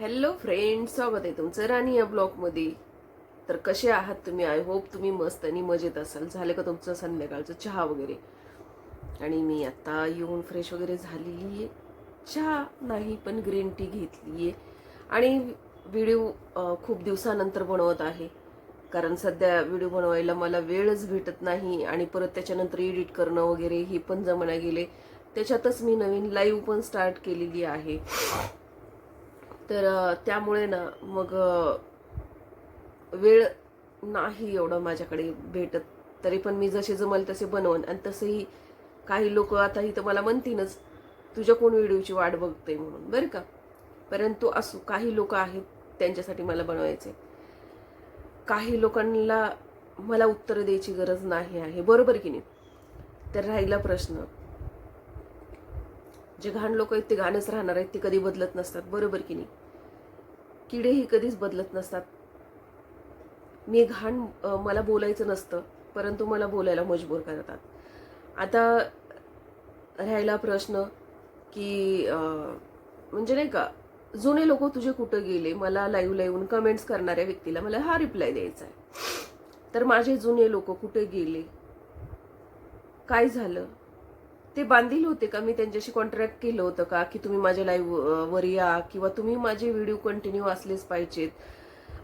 Hello friends, स्वागत आहे तुमचं राणी या ब्लॉगमध्ये. तर कसे आहात तुम्ही? आय होप तुम्ही मस्त आणि मजेत असाल. झालं का तुमचं संध्याकाळचं चहा वगैरे? आणि मी आता येऊन फ्रेश वगैरे झालेली आहे. चहा नाही पण ग्रीन टी घेतली आहे. आणि व्हिडिओ खूप दिवसानंतर बनवत आहे, कारण सध्या व्हिडिओ बनवायला मला वेळच भेटत नाही. आणि परत त्याच्यानंतर एडिट करणं वगैरे हे पण जमना गेले. त्याच्यातच मी नवीन लाईव्ह पण स्टार्ट केलेली आहे. तर त्यामुळे ना मग वेळ नाही एवढा माझ्याकडे भेटत. तरी पण मी जसे जमल तसे बनवन. आणि तसंही काही लोक आता इथं मला म्हणतीनच, तुझ्या कोण व्हिडिओची वाट बघते म्हणून, बरं का. परंतु असो, काही लोक आहेत त्यांच्यासाठी मला बनवायचे. काही लोकांना मला उत्तर द्यायची गरज नाही आहे, बरोबर की नाही. तर राहिला प्रश्न, जे घाण लोक आहेत ते घाणच राहणार आहेत, ते कधी बदलत नसतात, बरोबर की नाही. किडेही कधीच बदलत नसतात. मी घाण मला बोलायचं नसतं, परंतु मला बोलायला मजबूर करतात. आता राहिला प्रश्न की म्हणजे नाही का, जुने लोक तुझे कुठं गेले, मला लाईव्ह येऊन कमेंट्स करणाऱ्या व्यक्तीला मला हा रिप्लाय द्यायचा आहे. तर माझे जुने लोक कुठे गेले, काय झालं? ते बांधील होते का? मी त्यांच्याशी कॉन्ट्रॅक्ट केलं होतं का की तुम्ही माझ्या लाईव्ह वर या, किंवा तुम्ही माझे व्हिडिओ कंटिन्यू असलेच पाहिजेत,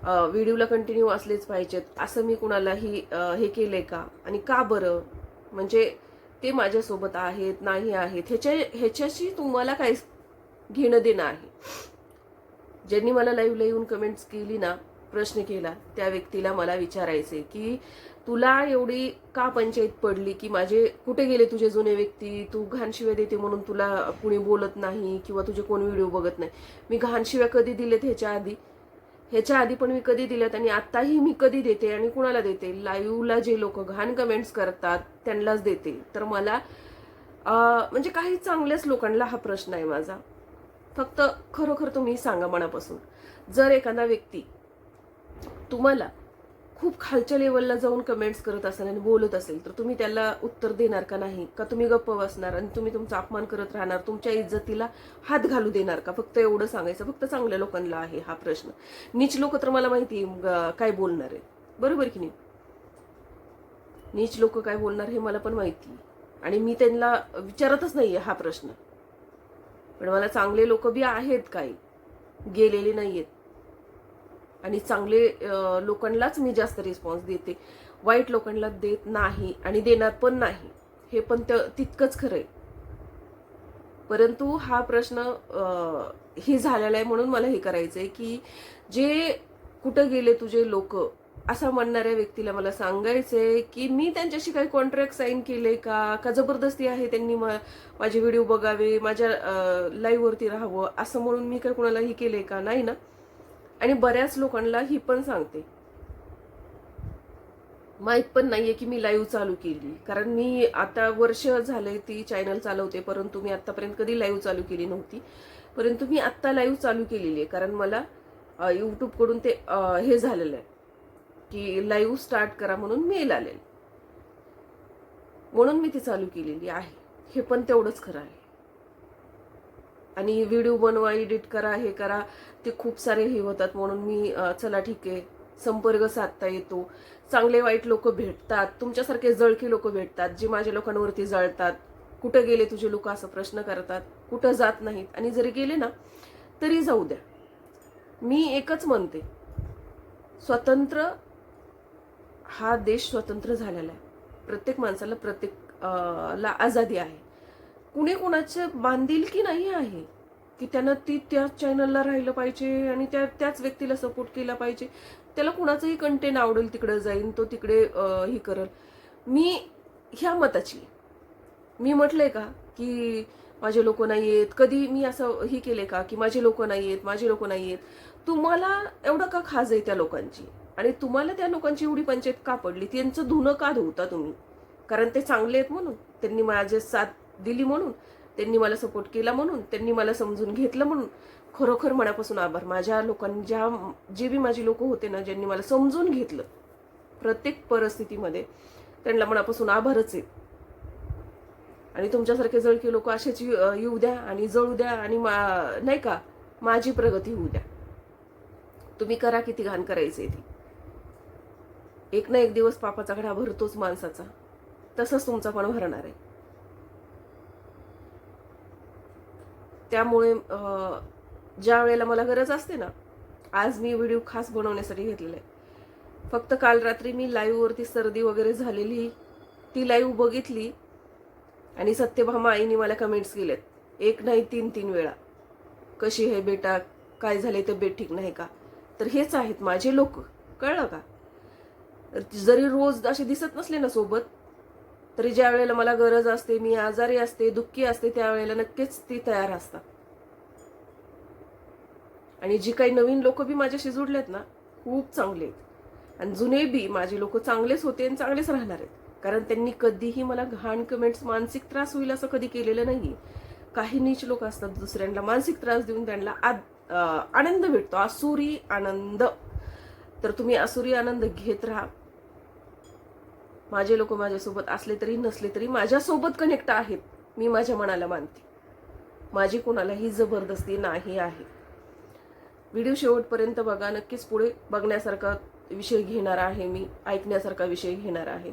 व्हिडिओला कंटिन्यू असलेच पाहिजेत, असं मी कुणालाही हे केलंय का? आणि का बरं? म्हणजे ते माझ्यासोबत आहेत नाही आहेत ह्याच्याशी तुम्हाला काय घेणं देणं आहे? ज्यांनी मला लाईव्हला येऊन कमेंट्स केली ना, प्रश्न केला, त्या व्यक्तीला मला विचारायचे की तुला एवढी का पंचायत पडली की माझे कुठे गेले तुझे जुने व्यक्ती, तू घाणशिव्या देते म्हणून तुला कुणी बोलत नाही किंवा तुझे कोण व्हिडिओ बघत नाही. मी घाणशिव्या कधी दिलेत ह्याच्या आधी पण मी कधी दिल्यात, आणि आताही मी कधी देते आणि कुणाला देते? लाईव्हला जे लोक घाण कमेंट्स करतात त्यांनाच देते. तर मला म्हणजे काही चांगल्याच लोकांना हा प्रश्न आहे माझा. फक्त खरोखर तुम्ही सांगा मनापासून, जर एखादा व्यक्ती तुम्हाला खूप खालच्या लेवलला जाऊन कमेंट्स करत असेल आणि बोलत असेल, तर तुम्ही त्याला उत्तर देणार का नाही? का तुम्ही गप्प बसणार आणि तुम्ही तुमचा अपमान करत राहणार, तुमच्या इज्जतीला हात घालू देणार का? फक्त एवढं सांगायचं. फक्त चांगल्या लोकांना आहे हा प्रश्न. नीच लोक तर मला माहिती काय बोलणार आहे, बरोबर की नाही. नीच लोक काय बोलणार हे मला पण माहिती, आणि मी त्यांना विचारतच नाहीये हा प्रश्न. पण मला चांगले लोक बी आहेत, काही गेलेले नाहीयेत. आणि चांगले लोकांनाच मी जास्त रिस्पॉन्स देते, वाईट लोकांना देत नाही आणि देणार पण नाही. हे पण तितकंच खरंय. परंतु हा प्रश्न हे झालेला आहे म्हणून मला हे करायचंय की जे कुठं गेले तुझे लोक असं म्हणणाऱ्या व्यक्तीला मला सांगायचंय की मी त्यांच्याशी काही कॉन्ट्रॅक्ट साईन केले का जबरदस्ती आहे त्यांनी माझे व्हिडिओ बघावे, माझ्या लाईव्ह वरती राहावं असं म्हणून मी काय कुणालाही केले का? नाही ना. आणि बऱ्याच लोकांना ही पण सांगते, माहित पण नाहीये की मी लाईव्ह चालू केली. कारण मी आता वर्ष झाले ती चॅनल चालवते, परंतु मी आतापर्यंत कधी लाईव्ह चालू केली नव्हती. परंतु मी आत्ता लाईव्ह चालू केलेली आहे, कारण मला युट्यूब कडून ते हे झालेलं आहे की लाईव्ह स्टार्ट करा म्हणून मेल आलेलं, म्हणून मी ती चालू केलेली आहे. हे पण तेवढंच खरं आहे. आणि व्हिडिओ बनवा, एडिट करा, हे करा, ते खूप सारे हे होतात म्हणून मी चला ठीक आहे, संपर्क साधता येतो, चांगले वाईट लोक भेटतात, तुमच्यासारखे जळकी लोक भेटतात जे माझ्या लोकांवरती जळतात. कुठं गेले तुझे लोक असं प्रश्न करतात, कुठं जात नाहीत. आणि जरी गेले ना तरी जाऊ द्या. मी एकच म्हणते, स्वतंत्र हा देश स्वतंत्र झालेला आहे. प्रत्येक माणसाला ला आझादी आहे. कुणी कुणाचे बांधिलकी नाही आहे की त्यानं त्याच चॅनलला राहिलं पाहिजे आणि त्याच व्यक्तीला सपोर्ट केला पाहिजे. त्याला कुणाचंही कंटेंट आवडेल तिकडे जाईन, तो तिकडे हे करल. मी ह्या मताची. मी म्हटलंय का की माझे लोक नाही आहेत? कधी मी असं हे केले का की माझे लोक नाही आहेत, माझे लोक नाही आहेत? तुम्हाला एवढं का खाज आहे त्या लोकांची? आणि तुम्हाला त्या लोकांची एवढी पंचायत का पडली? त्यांचं धुणं का धुवता तुम्ही? कारण ते चांगले आहेत म्हणून, त्यांनी माझे साथ दिली म्हणून, त्यांनी मला सपोर्ट केला म्हणून, त्यांनी मला समजून घेतलं म्हणून. खरोखर मनापासून आभार. माझ्या लोकांच्या जे बी माझी लोक होते ना, ज्यांनी मला समजून घेतलं प्रत्येक परिस्थितीमध्ये, त्यांना मनापासून आभारच आहे. आणि तुमच्यासारखे जळकी लोक असेच येऊ द्या आणि जळू द्या, आणि नाही का, माझी प्रगती होऊ द्या. तुम्ही करा किती घाण करायचे ती, एक ना एक दिवस पापाचा घडा भरतोच माणसाचा, तसंच तुमचा पण भरणार आहे. त्यामुळे ज्या वेळेला मला गरज असते ना, आज मी व्हिडिओ खास बनवण्यासाठी घेतलेला आहे. फक्त काल रात्री मी लाईव्ह वरती सर्दी वगैरे झालेली ती लाईव्ह बघितली आणि सत्यभामा आईने मला कमेंट्स केलेत, एक नाही 3 वेळा, कशी आहे बेटा, काय झाले, तब्येत ठीक नाही का. तर हेच आहेत माझे लोक, कळलं का. जरी रोज असे दिसत नसले ना सोबत, तरी ज्या वेळेला मला गरज असते, मी आजारी असते, दुःखी असते, त्यावेळेला नक्कीच ती तयार असतात. आणि जी काही नवीन लोक बी माझ्याशी जुडलेत ना, खूप चांगले आहेत. आणि जुने बी माझे लोक चांगलेच होते आणि चांगलेच राहणार आहेत, कारण त्यांनी कधीही मला घाण कमेंट्स, मानसिक त्रास होईल असं कधी केलेलं नाही. काही नीच लोक असतात, दुसऱ्यांना मानसिक त्रास देऊन त्यांना आनंद भेटतो, आसुरी आनंद. तर तुम्ही आसुरी आनंद घेत राहा. माझे लोक माझ्यासोबत असले तरी नसले तरी माझ्यासोबत कनेक्ट आहेत, मी माझ्या मनाला मानते. माझी कोणालाही जबरदस्ती नाही आहे. व्हिडिओ शेवटपर्यंत बघा, नक्कीच पुढे बघण्यासारखा विषय घेणार आहे मी, ऐकण्यासारखा विषय घेणार आहे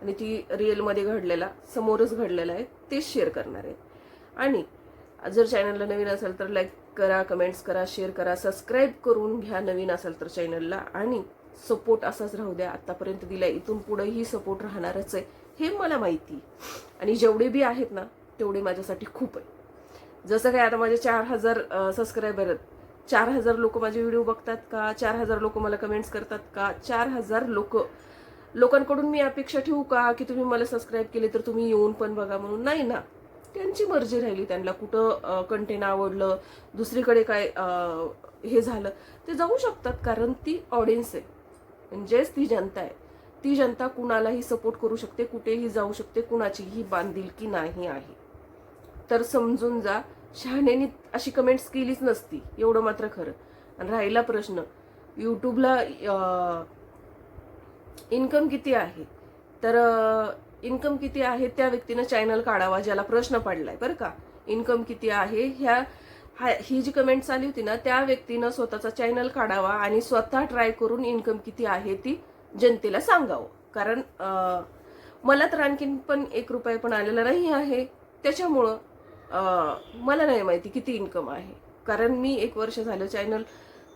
आणि ती रिअलमध्ये घडलेला, समोरच घडलेला आहे, तेच शेअर करणार आहे. आणि जर चॅनलला नवीन असेल तर लाईक करा, कमेंट्स करा, शेअर करा, सबस्क्राईब करून घ्या नवीन असेल तर चॅनलला. आणि सपोर्ट असाच राहू द्या, आतापर्यंत दिला, इथून पुढेही सपोर्ट राहणारच आहे, हे मला माहिती. आणि जेवढे बी आहेत ना, तेवढे माझ्यासाठी खूप आहे. जसं काय आता माझे 4000 सबस्क्रायबर आहेत, 4000 लोक माझे व्हिडिओ बघतात का, 4000 लोक मला कमेंट्स करतात का, 4000 लोकांकडून मी अपेक्षा ठेवू का की तुम्ही मला सबस्क्राईब केले तर तुम्ही येऊन पण बघा म्हणून. नाही ना, त्यांची मर्जी राहिली, त्यांना कुठं कंटेंट आवडलं, दुसरीकडे काय हे झालं, ते जाऊ शकतात, कारण ती ऑडियन्स आहे, म्हणजेच ती जनता आहे. ती जनता कुणालाही सपोर्ट करू शकते, कुठेही जाऊ शकते, कुणाचीही बांधिलकी नाही आहे. तर समजून जा, शहाण्यानी अशी कमेंट्स केलीच नसती, एवढं मात्र खरं. आणि राहिला प्रश्न यूट्यूबला इन्कम किती आहे, तर इन्कम किती आहे त्या व्यक्तीनं चॅनल काढावा, ज्याला प्रश्न पडलाय बरं का. इन्कम किती आहे ही जी कमेंट्स आली होती ना, त्या व्यक्तीनं स्वतःचा चॅनल काढावा आणि स्वतः ट्राय करून इन्कम किती आहे ती जनतेला सांगावं. कारण मला तर आणखीन पण 1 रुपया पण आलेला नाही आहे, त्याच्यामुळं मला नाही माहिती किती इन्कम आहे. कारण मी 1 वर्ष झालं चॅनल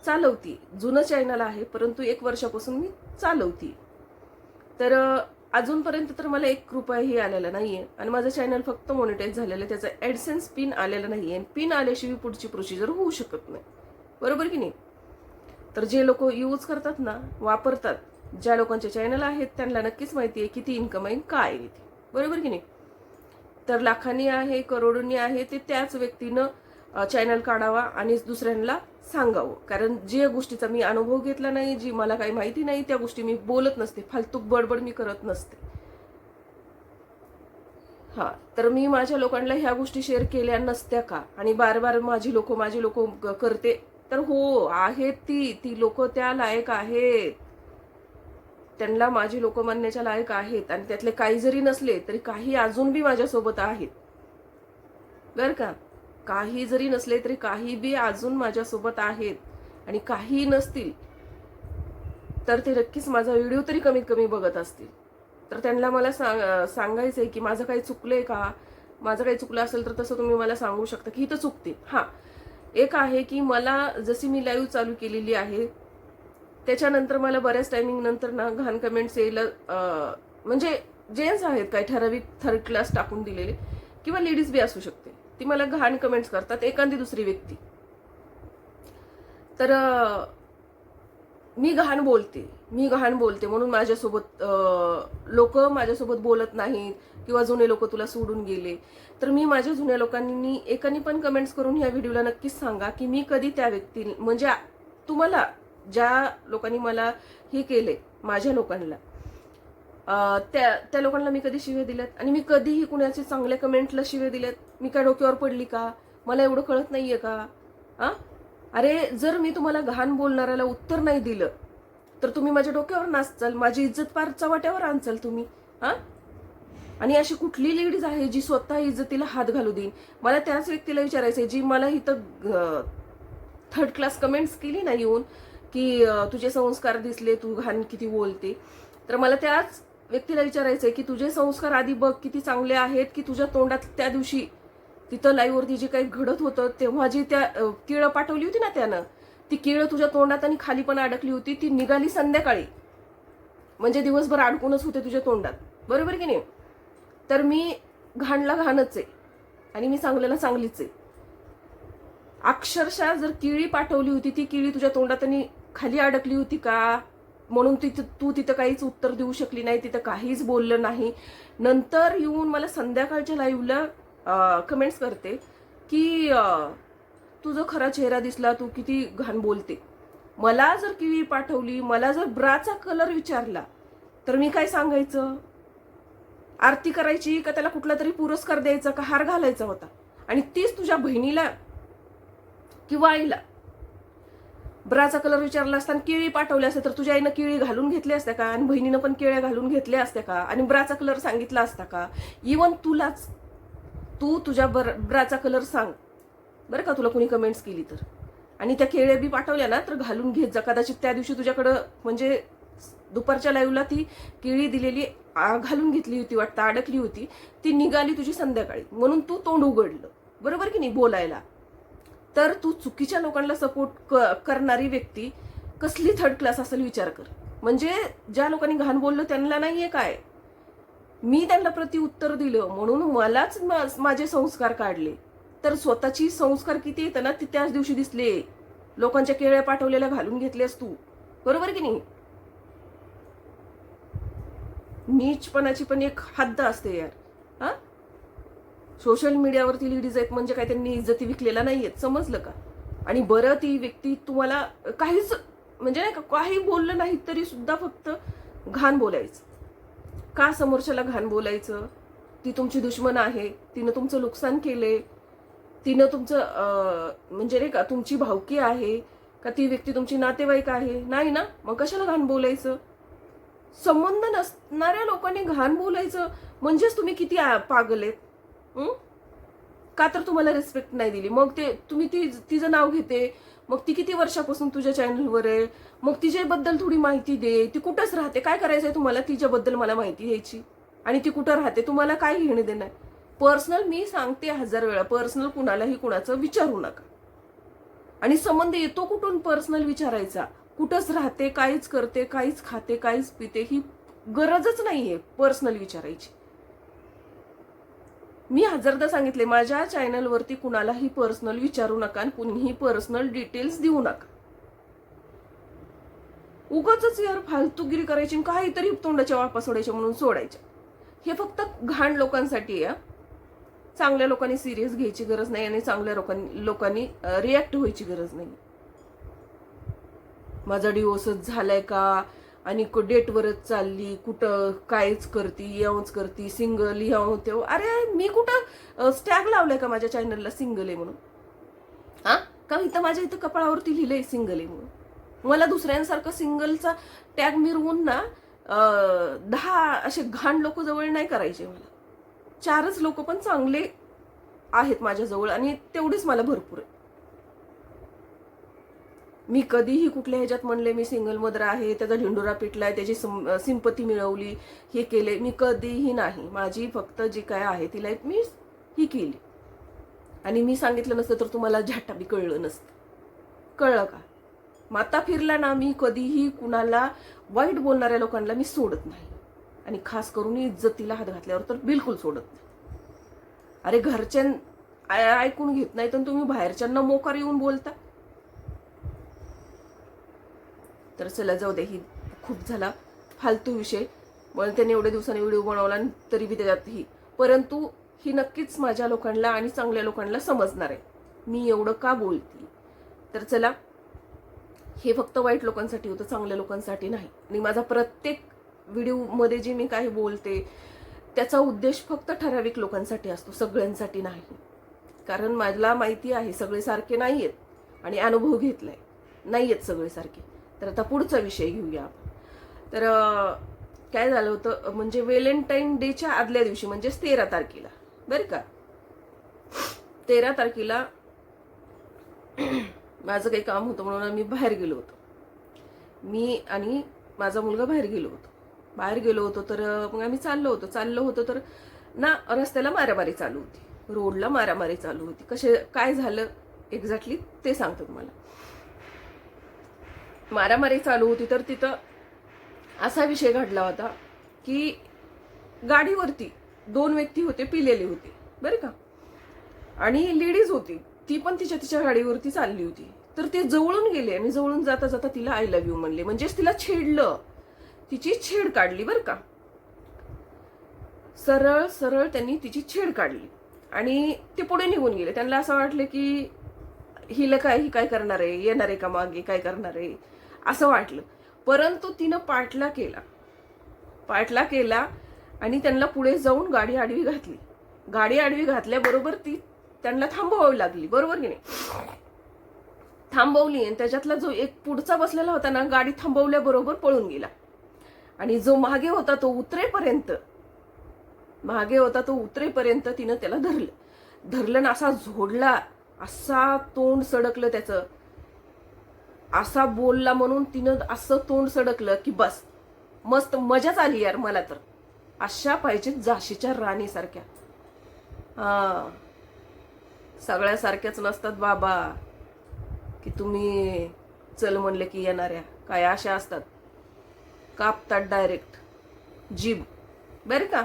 चालवती, जुनं चॅनल आहे, परंतु 1 वर्षापासून मी चालवती. तर अजूनपर्यंत तर मला 1 रुपयाही आलेला नाहीये आणि माझं चॅनल फक्त मॉनिटाईज झालेलं आहे, त्याचा ॲडसेन्स पिन आलेला नाहीये. पिन आल्याशिवाय पुढची प्रोसिजर होऊ शकत नाही, बरोबर की नाही. तर जे लोक यूज करतात ना, वापरतात, ज्या लोकांचे चॅनल आहेत त्यांना नक्कीच माहिती आहे किती इन्कम आहे, काय आहे ती, बरोबर की नाही. तर लाखांनी आहे, करोडोंनी आहे, ते त्याच व्यक्तीनं चॅनल काढावा आणि दुसऱ्यांना सांगावं. कारण जे गोष्टीचा मी अनुभव घेतला नाही, जी मला काही माहिती नाही, त्या गोष्टी मी बोलत नसते, फालतूक बडबड मी करत नसते. हा, तर मी माझ्या लोकांना ह्या गोष्टी शेअर केल्या नसत्या का, आणि बार बार माझी लोक करते, तर हो आहेत ती लोक त्या लायक आहेत, त्यांना माझी लोक मानण्याच्या लायक आहेत. आणि त्यातले काही जरी नसले तरी काही अजून बी माझ्यासोबत आहेत, बर का. काही जरी नसले तरी काही बी अजून माझ्यासोबत आहेत. आणि काही नसतील तर ते नक्कीच माझा व्हिडिओ तरी कमीत कमी बघत असतील. तर त्यांना मला सांगायचंय की माझं काही चुकलंय का, माझं काही चुकलं असेल तर तसं तुम्ही मला सांगू शकता की इथं चुकते. हा, एक आहे की मला जशी मी लाईव्ह चालू केलेली आहे त्याच्यानंतर मला बऱ्याच टायमिंग नंतर ना घाण कमेंट्स यायला, म्हणजे जेंट्स आहेत काही ठराविक 3rd क्लास टाकून दिलेले, किंवा लेडीज बी असू शकते, ती मला घाण कमेंट्स करतात, एखादी दुसरी व्यक्ती. तर मी घाण बोलते म्हणून माझ्यासोबत लोक माझ्यासोबत बोलत नाहीत, किंवा जुने लोक तुला सोडून गेले. तर मी माझ्या जुन्या लोकांनी एकाने पण कमेंट्स करून ह्या व्हिडिओला नक्कीच सांगा की मी कधी त्या व्यक्ती, म्हणजे तुम्हाला ज्या लोकांनी मला हे केले, माझ्या लोकांना, त्या लोकांना मी कधी शिव्या दिल्यात, आणि मी कधीही कुणाचे चांगल्या कमेंटला शिव्या दिल्यात? मी काय डोक्यावर पडली का, मला एवढं कळत नाहीये का? अरे, जर मी तुम्हाला घाण बोलणाऱ्याला उत्तर नाही दिलं तर तुम्ही माझ्या डोक्यावर नाचचाल, माझी इज्जत पार चव्हाट्यावर आणचाल तुम्ही. आणि अशी कुठली लेडीज आहे जी स्वतः इज्जतीला हात घालू देईन? मला त्याच व्यक्तीला विचारायचंय जी मला इथं 3rd क्लास कमेंट्स केली ना येऊन की तुझे संस्कार दिसले, तू घाण किती बोलते. तर मला त्याच व्यक्तीला विचारायचंय की तुझे संस्कार आधी बघ किती चांगले आहेत, की तुझ्या तोंडात त्या दिवशी तिथं लाईव्हवरती जे काही घडत होतं तेव्हा जी त्या केळं पाठवली होती ना त्यानं, ती केळं तुझ्या तोंडात आणि खाली पण अडकली होती, ती निघाली संध्याकाळी. म्हणजे दिवसभर अडकूनच होते तुझ्या तोंडात, बरोबर की नाही. तर मी घाणला घाणच आहे आणि मी चांगल्याला चांगलीच आहे. अक्षरशः जर केळी पाठवली होती, ती केळी तुझ्या तोंडात आणि खाली अडकली होती का, म्हणून तू तिथं काहीच उत्तर देऊ शकली नाही, तिथं काहीच बोललं नाही. नंतर येऊन मला संध्याकाळच्या लाईव्हला कमेंट्स करते की तुझा खरा चेहरा दिसला, तू किती घाण बोलते. मला जर केळी पाठवली, मला जर ब्राचा कलर विचारला, तर मी काय सांगायचं? आरती करायची का त्याला कुठला तरी पुरस्कार द्यायचा का हार घालायचा होता? आणि तीच तुझ्या बहिणीला किंवा आईला ब्राचा कलर विचारला असता आणि केळी पाठवली असते, तर तुझ्या आईनं केळी घालून घेतली असत्या का? आणि बहिणीनं पण केळ्या घालून घेतल्या असत्या का? आणि ब्राचा कलर सांगितला असता का? इवन तुलाच, तू तुझ्या ब्राचा कलर सांग बरं का, तुला कोणी कमेंट्स केली तर. आणि त्या केळ्या बी पाठवल्या ना तर घालून घेत जा. कदाचित त्या दिवशी तुझ्याकडं म्हणजे दुपारच्या लाईव्हला ती केळी दिलेली घालून घेतली होती वाटतं, अडकली होती, ती निघाली तुझी संध्याकाळी, म्हणून तू तोंड उघडलं, बरोबर की नाही, बोलायला. तर तू चुकीच्या लोकांना सपोर्ट करणारी व्यक्ती कसली थर्ड क्लास असेल विचार कर. म्हणजे ज्या लोकांनी घाण बोललं त्यांना नाहीये काय, मी त्यांना प्रत्युत्तर दिलं म्हणून मलाच माझे संस्कार काढले. तर स्वतःची संस्कार किती येतं ना, ती त्याच दिवशी दिसले. लोकांच्या केळ्या पाठवलेल्या घालून घेतल्यास तू, बरोबर की नाही. नीचपणाची पण एक हद्द असते यार. हा, सोशल मीडियावरती लेडीज आहेत म्हणजे काय त्यांनी इज्जती विकलेला नाहीयेत, समजलं का. आणि बरं ती व्यक्ती तुम्हाला काहीच म्हणजे नाही का काही बोललं नाही तरी सुद्धा फक्त घाण बोलायचं का, समोरच्याला घाण बोलायचं. ती तुमची दुश्मन आहे, तिनं तुमचं नुकसान केलंय, तिनं तुमचं म्हणजे नाही का तुमची भावकी आहे का, ती व्यक्ती तुमची नातेवाईक आहे, नाही ना, मग कशाला घाण बोलायचं. संबंध नसणाऱ्या लोकांनी घाण बोलायचं म्हणजेच तुम्ही किती पागल आहेत. का तर तुम्हाला रिस्पेक्ट नाही दिली, मग ते तुम्ही तिचं नाव घेते, मग ती किती वर्षापासून तुझ्या चॅनलवर आहे, मग तिच्याबद्दल थोडी माहिती दे. ती कुठंच राहते, काय करायचंय तुम्हाला तिच्याबद्दल मला माहिती द्यायची, आणि ती कुठं राहते तुम्हाला काय घेणे देणार. पर्सनल मी सांगते 1000 वेळा, पर्सनल कुणालाही कुणाचं विचारू नका. आणि संबंध येतो कुठून पर्सनल विचारायचा, कुठंच राहते, काहीच करते, काहीच खाते, काहीच पिते, ही गरजच नाहीये पर्सनल विचारायची. मी 1000दा सांगितले, माझ्या चॅनलवरती कुणालाही पर्सनल विचारू नका आणि कुणीही पर्सनल डिटेल्स देऊ नका. उगाच यार फालतूगिरी करायची, काहीतरी तोंडाच्या वापा सोडायच्या म्हणून सोडायच्या. हे फक्त घाण लोकांसाठी आहे. चांगल्या लोकांनी सिरियस घ्यायची गरज नाही आणि चांगल्या लोकांनी रिॲक्ट व्हायची गरज नाही. माझा डिवोर्सच झालाय का, आणि डेटवरच चालली, कुठं कायच करती, येऊच करती, सिंगल ह्याव तेव. अरे मी कुठं स्टॅग लावलाय का माझ्या चॅनलला सिंगल आहे म्हणून? हा, का इथं माझ्या इथं कपाळावरती लिहिलंय सिंगल आहे म्हणून. मला दुसऱ्यांसारखं सिंगलचा टॅग मिरवून ना 10 असे घाण लोक जवळ नाही करायचे मला. 4च लोक पण चांगले आहेत माझ्याजवळ आणि तेवढीच मला भरपूर आहे. मी कधीही कुठल्या ह्याच्यात म्हणले मी सिंगल मदर आहे, त्याचा ढिंडोरा पिटलाय, त्याची सिंपती मिळवली, हे केले, मी कधीही नाही. माझी फक्त जी काय आहे ती लाईफ मी ही केली. आणि मी सांगितलं नसतं तर तुम्हाला झटाबी बी कळलं नसतं. कळलं का. माता फिरला ना, मी कधीही कुणाला वाईट बोलणाऱ्या लोकांना मी सोडत नाही, आणि खास करून इज्जतीला हात घातल्यावर तर बिलकुल सोडत नाही. अरे घरच्या ऐकून घेत नाही तर तुम्ही बाहेरच्यांना मोकार येऊन बोलता. तर चला जाऊ दे, ही खूप झाला फालतू विषय. पण त्याने एवढ्या दिवसांनी व्हिडिओ बनवला आणि तरी बी त्याच्यात ही, परंतु ही नक्कीच माझ्या लोकांना आणि चांगल्या लोकांना समजणार आहे मी एवढं का बोलते. तर चला, हे फक्त वाईट लोकांसाठी होतं, चांगल्या लोकांसाठी नाही. आणि माझा प्रत्येक व्हिडिओमध्ये जे मी काही बोलते त्याचा उद्देश फक्त ठराविक लोकांसाठी असतो, सगळ्यांसाठी नाही. कारण मला माहिती आहे सगळे सारखे नाहीयेत आणि अनुभव घेतलाय, नाहीयेत सगळे सारखे. तर आता पुढचा विषय घेऊया आपण. तर काय झालं होतं, म्हणजे व्हॅलेंटाईन डेच्या आदल्या दिवशी म्हणजे 13 तारखेला बरं का, 13 तारखेला माझं काही काम होतं म्हणून मी बाहेर गेलो होतो. मी आणि माझा मुलगा बाहेर गेलो होतो तर मग आम्ही चाललो होतो तर ना रस्त्याला मारामारी चालू होती, रोडला मारामारी चालू होती. काय झालं एक्झॅक्टली ते सांगतो तुम्हाला. मारामारी चालू होती तर तिथं असा विषय घडला होता की गाडीवरती 2 व्यक्ती होते, पिलेले होते बरं का, आणि लेडीज होती, ती पण तिच्या गाडीवरती चालली होती. तर ते जवळून गेले आणि जवळून जाता जाता तिला आय लव्ह यू म्हणले, म्हणजेच तिला छेडलं, तिची छेड काढली बरं का. सरळ सरळ त्यांनी तिची छेड काढली आणि ते पुढे निघून गेले. त्यांना असं वाटलं की ही काय करणार आहे, येणार आहे का मागे, काय करणार आहे असं वाटलं. परंतु तिनं पाठला केला आणि त्यांना पुढे जाऊन गाडी आडवी घातल्याबरोबर ती त्यांना थांबवावी लागली, बरोबर की नाही. थांबवली आणि त्याच्यातला जो एक पुढचा बसलेला होता ना, गाडी थांबवल्याबरोबर पळून गेला. आणि जो मागे होता तो उतरेपर्यंत तिनं त्याला धरलं ना, असा झोडला, असा तोंड सडकलं त्याचं, असा बोलला म्हणून तिनं असं तोंड सडकलं की बस, मस्त मजाच आली यार मला तर. अशा पाहिजेत झाशीच्या राणीसारख्या. हा, सगळ्यासारख्याच नसतात बाबा की तुम्ही चल म्हणले की येणाऱ्या. काय अशा असतात, कापतात डायरेक्ट जीभ बरं का.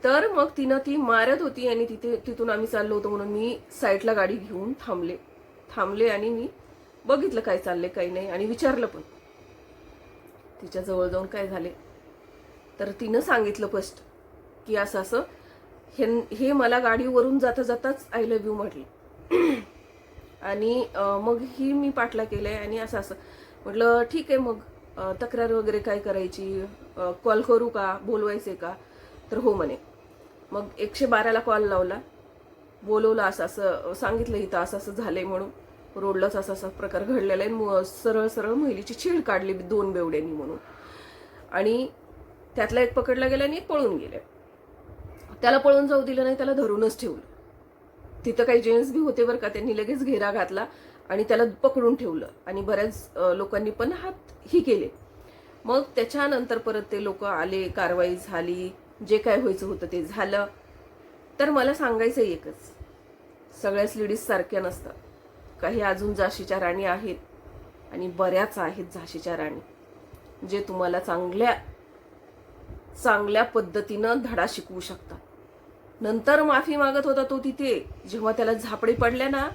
तर मग तिनं ती मारत होती आणि तिथून आम्ही चाललो होतो म्हणून मी साईडला गाडी घेऊन थांबले आणि मी बघितलं काय चाललंय काही नाही, आणि विचारलं पण तिच्या जवळ जाऊन काय झाले. तर तिनं सांगितलं फर्स्ट की असं हे मला गाडीवरून जाताच आय लव्ह यू म्हटली. आणि मग ही मी पाठला केलंय आणि असं म्हटलं ठीक आहे, मग तक्रार वगैरे काय करायची, कॉल करू का, बोलवायचे का. तर हो म्हणे. मग 112ला कॉल लावला, बोलवलं, असं सांगितलं इथं असं झालंय म्हणून, रोडलाच असा प्रकार घडलेला आहे, सरळ महिलेची छेड काढली 2 बेवड्यांनी म्हणून. आणि त्यातला एक पकडला गेला आणि एक पळून गेले. त्याला पळून जाऊ दिलं नाही, त्याला धरूनच ठेवलं. तिथं काही जेंट्स बी होते बरं का, त्यांनी लगेच घेरा घातला आणि त्याला पकडून ठेवलं आणि बऱ्याच लोकांनी पण हात ही केले. मग त्याच्यानंतर परत ते लोक आले, कारवाई झाली, जे काय व्हायचं होतं ते झालं. तर मला सांगायचं एकच, सगळ्याच लेडीज सारख्या नसतात. काही अजून झाशीच्या राणी आहेत आणि बऱ्याच आहेत झाशीच्या राणी जे तुम्हाला चांगल्या पद्धतीनं धडा शिकवू शकतात. नंतर माफी मागत होता तो तिथे, जेव्हा त्याला झापडी पडल्या ना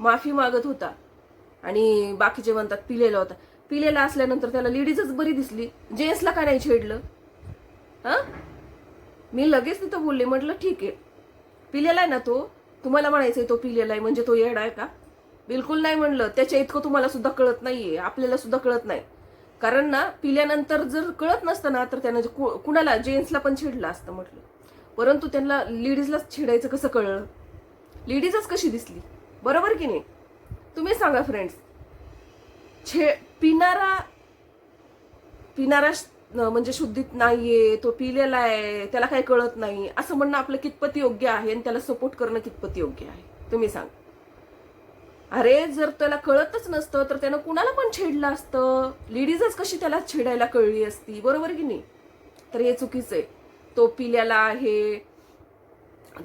माफी मागत होता. आणि बाकीचे म्हणतात पिलेला होता. पिलेला असल्यानंतर त्याला लेडीजच बरी दिसली, जेंट्सला का नाही छेडलं. हा, मी लगेच तिथं बोलले, म्हटलं ठीक आहे, पिलेला आहे ना तो, तुम्हाला म्हणायचंय तो पिलेला आहे म्हणजे तो येडा आहे का. बिलकुल नाही म्हणलं. त्याच्या इतकं तुम्हाला सुद्धा कळत नाहीये, आपल्याला सुद्धा कळत नाही. कारण ना पिल्यानंतर जर कळत नसतं ना तर त्यानं कुणाला जेंट्सला पण छेडलं असतं म्हटलं. परंतु त्यांना लेडीजलाच छेडायचं कसं कळलं, लेडीजच कशी दिसली, बरोबर की नाही. तुम्ही सांगा फ्रेंड्स. पिणारा म्हणजे शुद्धीत नाहीये, तो पिलेला आहे, त्याला काही कळत नाही असं म्हणणं आपलं कितपत योग्य आहे आणि त्याला सपोर्ट करणं कितपत योग्य आहे, तुम्ही सांगा. अरे जर त्याला कळतच नसतं तर त्यानं कुणाला पण छेडलं असतं, लेडीजच कशी त्याला छेडायला कळली असती, बरोबर की नाही. तर हे चुकीचं आहे. तो पिल्याला आहे,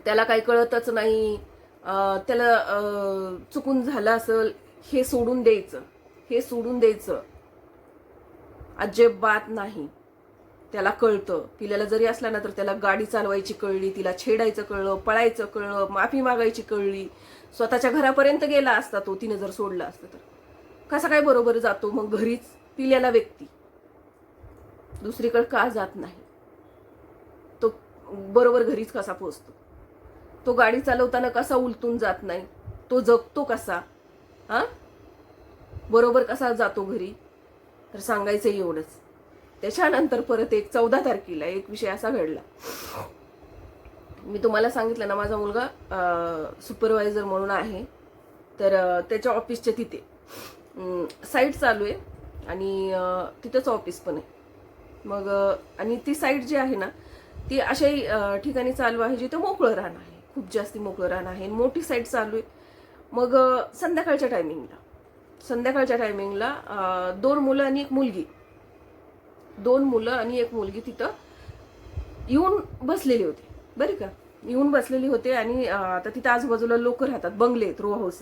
त्याला काही कळतच नाही, त्याला चुकून झालं असेल, हे सोडून द्यायचं अजिबात नाही. त्याला कळतं, पिल्याला जरी असला ना तर त्याला गाडी चालवायची कळली, तिला छेडायचं कळलं, पळायचं कळलं, माफी मागायची कळली, स्वतःच्या घरापर्यंत गेला असता तो, तिने जर सोडला असतं तर. कसा काय बरोबर जातो मग घरीच पिल्याला व्यक्ती, दुसरीकडे का जात नाही तो, बरोबर घरीच कसा पोहोचतो. तो गाडी चालवताना कसा उलटून जात नाही, तो जगतो कसा, हा बरोबर कसा जातो घरी. तर सांगायचं एवढंच. त्याच्यानंतर परत 14 तारखेला एक विषय असा घडला. मी तुम्हाला सांगितलं ना माझा मुलगा सुपरवायझर म्हणून आहे, तर त्याच्या ऑफिसच्या तिथे साईट चालू आहे आणि तिथंच ऑफिस पण आहे. मग आणि ती साईट जी आहे ना ती अशाही ठिकाणी चालू आहे जिथे मोकळं रान आहे, खूप जास्ती मोकळं रान आहे, मोठी साईट चालू आहे. मग संध्याकाळच्या टायमिंगला संध्याकाळच्या टायमिंगला 2 मुलं आणि 1 मुलगी, 2 मुलं आणि 1 मुलगी तिथं येऊन बसलेली होती बरं का. येऊन बसलेली होते आणि आता तिथं आजूबाजूला लोक राहतात, बंगले आहेत, रो हाऊस.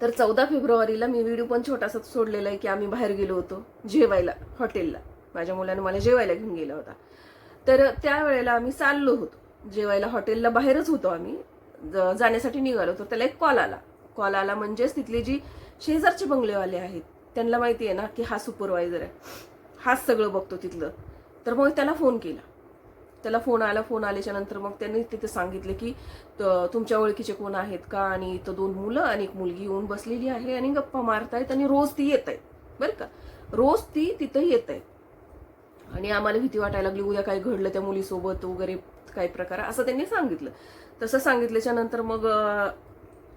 तर 14 फेब्रुवारीला मी व्हिडिओ पण छोटासा सोडलेला आहे की आम्ही बाहेर गेलो होतो जेवायला हॉटेलला. माझ्या मुलाने मला जेवायला घेऊन गेला होता. तर त्यावेळेला आम्ही चाललो होतो जेवायला हॉटेलला, बाहेरच होतो आम्ही, जाण्यासाठी निघालो होतो. त्याला एक कॉल आला म्हणजेच तिथले जी शेजारचे बंगलेवाले आहेत त्यांना माहिती आहे ना की हा सुपरवायझर आहे, हाच सगळं बघतो तिथलं. तर मग त्याला फोन केला. त्याला फोन आल्याच्या नंतर मग त्यांनी तिथे सांगितले की तुमच्या ओळखीचे कोण आहेत का, आणि इथं 2 मुलं आणि 1 मुलगी येऊन बसलेली आहे आणि गप्पा मारतायत आणि रोज ती येत आहेत बरं का, रोज ती तिथं येत आहेत. आणि आम्हाला भीती वाटायला लागली उद्या काय घडलं त्या मुलीसोबत वगैरे काय प्रकार, असं त्यांनी सांगितलं. तसं सांगितल्याच्या नंतर मग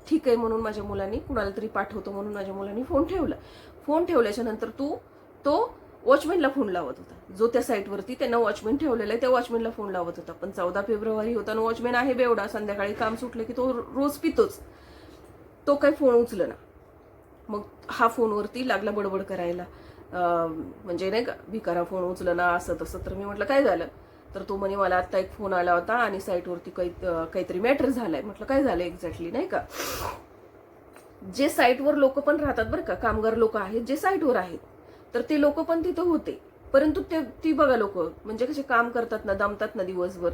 ठीक आहे म्हणून माझ्या मुलांनी, कुणाला तरी पाठवतो म्हणून माझ्या मुलांनी फोन ठेवला. फोन ठेवल्याच्या नंतर तो वॉचमॅनला फोन लावत होता, जो त्या साईटवरती त्यांना वॉचमॅन ठेवलेला आहे त्या वॉचमॅनला फोन लावत होता. पण 14 फेब्रुवारी होता आणि वॉचमॅन आहे बेवडा, संध्याकाळी काम सुटलं की तो रोज पितोच, तो काही फोन उचलं ना. मग हा फोनवरती लागला बडबड करायला, म्हणजे नाही का भिकारा फोन उचलं ना असं तसं. तर मी म्हटलं काय झालं, तर तो म्हणे मला आता एक फोन आला होता आणि साईटवरती काहीतरी मॅटर झालाय. म्हटलं काय झालं एक्झॅक्टली नाही का. जे साईटवर लोक पण राहतात बरं का, कामगार लोक आहेत जे साईटवर आहेत, तर ते लोक पण तिथं होते. परंतु ती बघा लोक म्हणजे कसे काम करतात ना, दमतात ना दिवसभर,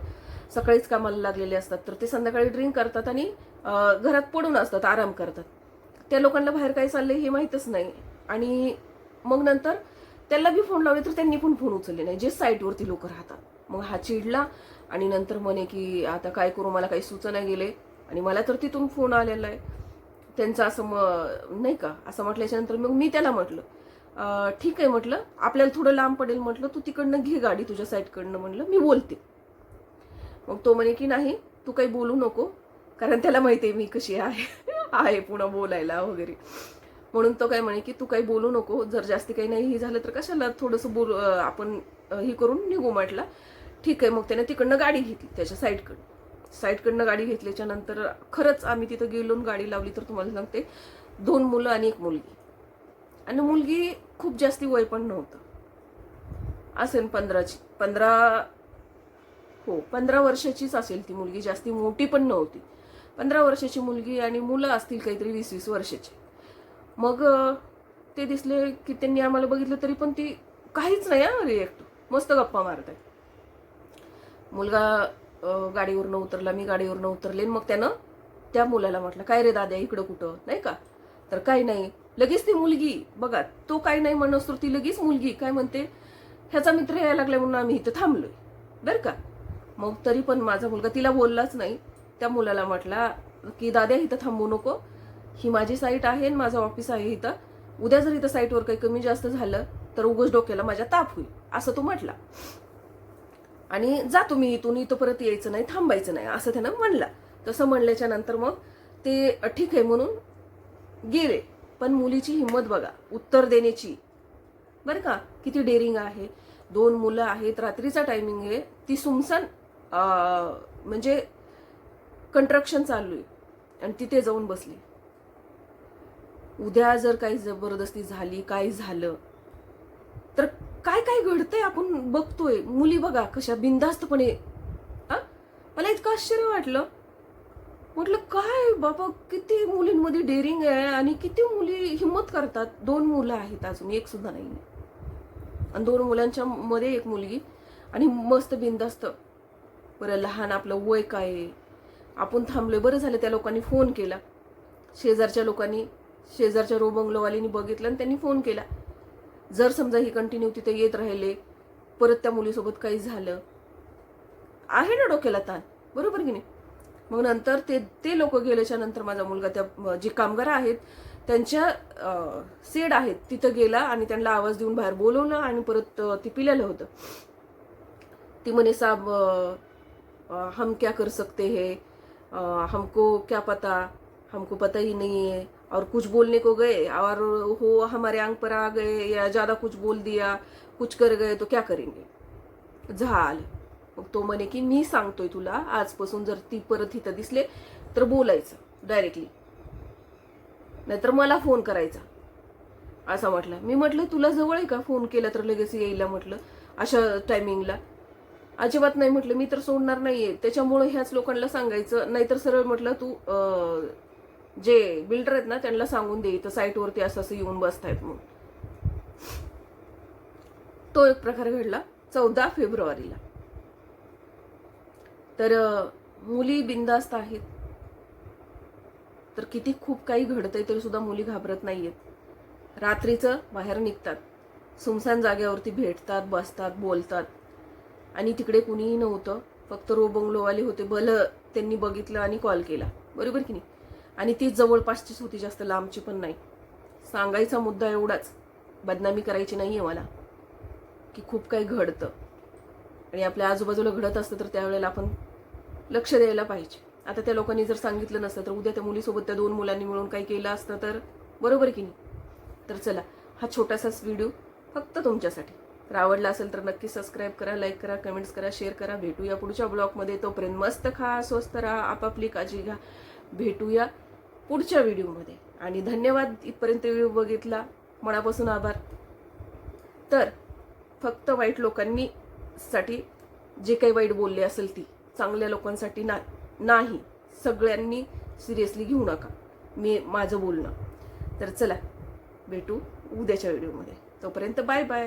सकाळीच कामाला लागलेले असतात, तर ते संध्याकाळी ड्रिंक करतात आणि घरात पडून असतात, आराम करतात. त्या लोकांना बाहेर काय चाललंय हे माहीतच नाही. आणि मग नंतर त्याला बी फोन लावले तर त्यांनी पण फोन उचलले नाही, जे साईटवरती लोक राहतात. मग हा चिडला आणि नंतर म्हणे की आता काय करू, मला काही सुचना गेले आणि मला तर तिथून फोन आलेला आहे त्यांचं, असं नाही का. असं म्हटल्याच्या नंतर मग मी त्याला म्हटलं ठीक आहे म्हटलं, आपल्याला थोडं लांब पडेल म्हटलं, तू तिकडनं घे गाडी तुझ्या साईडकडनं, म्हटलं मी बोलते. मग तो म्हणे की नाही तू काही बोलू नको, कारण त्याला माहिती आहे मी कशी आहे पुन्हा बोलायला वगैरे. म्हणून तो काय म्हणे की तू काही बोलू नको, जर जास्ती काही नाही झालं तर कशाला थोडंसं आपण हे करून निघू. म्हटलं ठीक आहे. मग त्याने तिकडनं गाडी घेतली त्याच्या साईडकडनं गाडी घेतल्याच्या नंतर खरंच आम्ही तिथं गेलो, गाडी लावली. तर तुम्हाला सांगते 2 मुलं आणि 1 मुलगी, आणि मुलगी खूप जास्ती वय पण नव्हतं, असेल 15 वर्षाचीच असेल ती मुलगी, जास्ती मोठी पण नव्हती. 15 वर्षाची मुलगी आणि मुलं असतील काहीतरी 20-20 वर्षाची. मग ते दिसले की त्यांनी आम्हाला बघितलं तरी पण ती काहीच नाही रिएक्ट, मस्त गप्पा मारताय. मुलगा गाडीवरनं उतरला, मी गाडीवरनं उतरले. मग त्यानं त्या मुलाला म्हटलं काय रे दाद्या इकडं कुठं, नाही का. तर काही नाही, लगेच ती मुलगी बघा, तो काही नाही म्हणत तर ती लगेच मुलगी काय म्हणते, ह्याचा मित्र यायला लागलाय म्हणून आम्ही इथं थांबलोय बरं का. मग तरी पण माझा मुलगा तिला बोललाच नाही. त्या मुलाला म्हटला की दाद्या इथं थांबू नको, ही माझी साईट आहे, माझं ऑफिस आहे इथं, उद्या जर इथं साईटवर काही कमी जास्त झालं तर उगाच डोक्याला माझ्या ताप होईल, असं तो म्हटला. आणि जा तुम्ही इथं परत यायचं नाही, थांबायचं नाही, असं त्यानं म्हणला. तसं म्हणल्याच्या नंतर मग ते ठीक आहे म्हणून गेले. पण मुलीची हिंमत बघा उत्तर देण्याची बरं का, किती डेअरिंग आहे. 2 मुलं आहेत, रात्रीचा टायमिंग आहे, ती सुमसान म्हणजे कंस्ट्रक्शन चालू आहे आणि तिथे जाऊन बसली. उद्या जर काही जबरदस्ती झाली, काय झालं तर काय काय घडतंय आपण बघतोय. मुली बघा कशा बिनधास्तपणे, मला इतकं आश्चर्य वाटलं. म्हटलं काय बाबा, किती मुलींमध्ये डेअरिंग आहे आणि किती मुली हिंमत करतात. 2 मुलं आहेत, अजून एक सुद्धा नाही, आणि 2 मुलांच्या मध्ये 1 मुलगी, आणि मस्त बिनधास्त. बरं लहान आपलं वय काय, आपण थांबलोय. बरं झालं त्या लोकांनी फोन केला, शेजारच्या रो बंगलोवाल्यांनी बघितलं आणि त्यांनी फोन केला. जर समजा ही कंटिन्यू तिथे येत राहिले, परत त्या मुलीसोबत काही झालं, आहे ना डोक्याला ताण, बरोबर की नाही. मग नंतर ते लोक गेल्याच्या नंतर माझा मुलगा त्या जे कामगार आहेत त्यांच्या सेड आहेत तिथं गेला आणि त्यांना आवाज देऊन बाहेर बोलवलं आणि परत ती पिलेलं होतं. ती म्हणे साहब हम क्या कर सकते हैं, हमको क्या पता, हमको पता ही नहीं है, और कुछ बोलने को गए और वो हमारे आंग पर आ गए या ज़्यादा कुछ बोल दिया, कुछ कर गए तो क्या करेंगे. झालं. मग तो म्हणे की मी सांगतोय तुला, आजपासून जर ती परत इथं दिसले तर बोलायचं डायरेक्टली. नाहीतर मला फोन करायचा असं म्हटलं. मी म्हटलं तुला जवळ आहे का, फोन केला तर लगेच येईल म्हटलं अशा टायमिंगला. अजिबात नाही म्हटलं, मी तर सोडणार नाहीये. त्याच्यामुळे ह्याच लोकांना सांगायचं, नाहीतर सरळ म्हटलं तू जे बिल्डर आहेत ना त्यांना सांगून दे, तर साईटवरती असं असं येऊन बसतायत म्हणून. तो एक प्रकार घडला 14 फेब्रुवारीला. तर मुली बिनधास्त आहेत. तर किती खूप काही घडतंय तरी सुद्धा मुली घाबरत नाहीयेत. रात्रीचं बाहेर निघतात, सुमसान जागेवरती भेटतात, बसतात, बोलतात. आणि तिकडे कुणीही नव्हतं, फक्त रो बंगलोवाले होते. भलं त्यांनी बघितलं आणि कॉल केला, बरोबर की नाही. आणि ती जवळपासचीच होती, जास्त लांबची पण नाही. सांगायचा मुद्दा एवढाच, बदनामी करायची नाहीये मला, की खूप काही घडतं आणि आपल्या आजूबाजूला घडत असतं तर त्यावेळेला आपण लक्ष द्यायला पाहिजे. आता त्या लोकांनी जर सांगितलं नसतं तर उद्या त्या मुलीसोबत त्या 2 मुलांनी मिळून काही केलं असतं तर, बरोबर की नाही. तर चला, हा छोटासाच व्हिडिओ फक्त तुमच्यासाठी. तर आवडला असेल तर नक्की सबस्क्राईब करा, लाईक करा, कमेंट्स करा, शेअर करा. भेटूया पुढच्या ब्लॉगमध्ये. तोपर्यंत मस्त खा, स्वस्त राहा, आपापली काळजी घ्या. भेटूया पुढच्या व्हिडिओमध्ये. आणि धन्यवाद इथपर्यंत व्हिडिओ बघितला, मनापासून आभार. तर फक्त वाईट लोकांनी साठी जे काही वाईट बोलले असेल ती, चांगल्या लोकांसाठी नाही. सगळ्यांनी सिरियसली घेऊ नका माझं बोलणं. तर चला, भेटू उद्याच्या व्हिडिओमध्ये. तोपर्यंत बाय बाय.